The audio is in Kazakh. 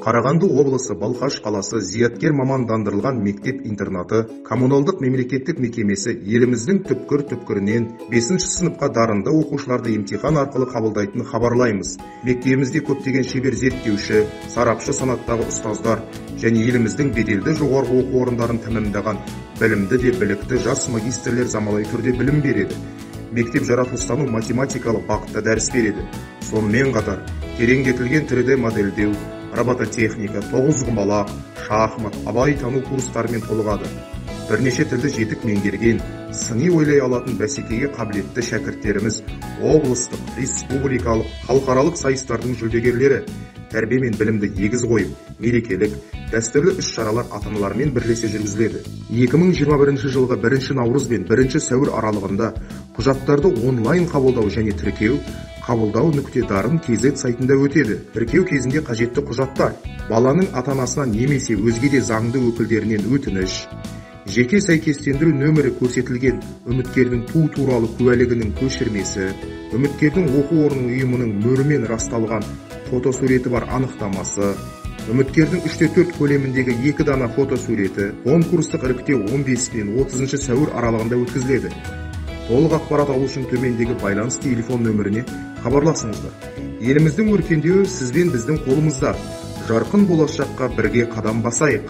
Қарағанды облысы Балқаш қаласы зияткер мамандандырылған мектеп-интернаты коммуналдық мемлекеттік мекемесі еліміздің түпкір-түпкірінен 5-ші сыныпқа дарынды оқушыларды емтихан арқылы қабылдайтынын хабарлаймыз. Мектебімізде көптеген шебер зерттеуші, сарапшы санаттағы ұстаздар және еліміздің беделді жоғарғы оқу орындарын тәмамдаған білімді де білікті жас магистрлер заманауи түрде білім береді. Мектеп жаратылыстану математикалық бағытта дәріс береді. Сонымен қатар тереңдетілген 3D модельдеу, робототехника, тоғызқұмалақ, шахмат, абайтану курстарымен толығады. Бірнеше тілді жетік меңгерген, сыни ойлай алатын бәсекеге қабілетті шәкірттеріміз облыстық, республикалық, халықаралық сайыстардың жүлдегерлері. Тәрбие мен білімді егіз қойып, мерекелік, дәстүрлі іс-шаралар ата-аналармен бірлесе жүргізіледі. 2021 жылғы 1 наурыз бен 1 сәуір аралығында құжаттарды онлайн қабылдау және тіркеу қабылдау.дарын.kz сайтында өтеді. Тіркеу кезінде қажетті құжаттар: баланың ата-анасынан немесе өзге де заңды өкілдерінен өтініш, жеке сәйкестендіру нөмірі көрсетілген үміткердің туу туралы куәлігінің көшірмесі, үміткердің оқу орнының ұйымының мөрімен расталған фотосуреті бар анықтамасы, үміткердің 3/4 көлеміндегі 2 дана фотосуреті. Конкурстық іріктеу 15 пен 30 сәуір аралығында өткізіледі. Толық ақпарат алу үшін төмендегі байланыс телефон нөміріне хабарласыңыздар. Еліміздің өркендеуі сіз бен біздің қолымызда. Жарқын болашаққа бірге қадам басайық.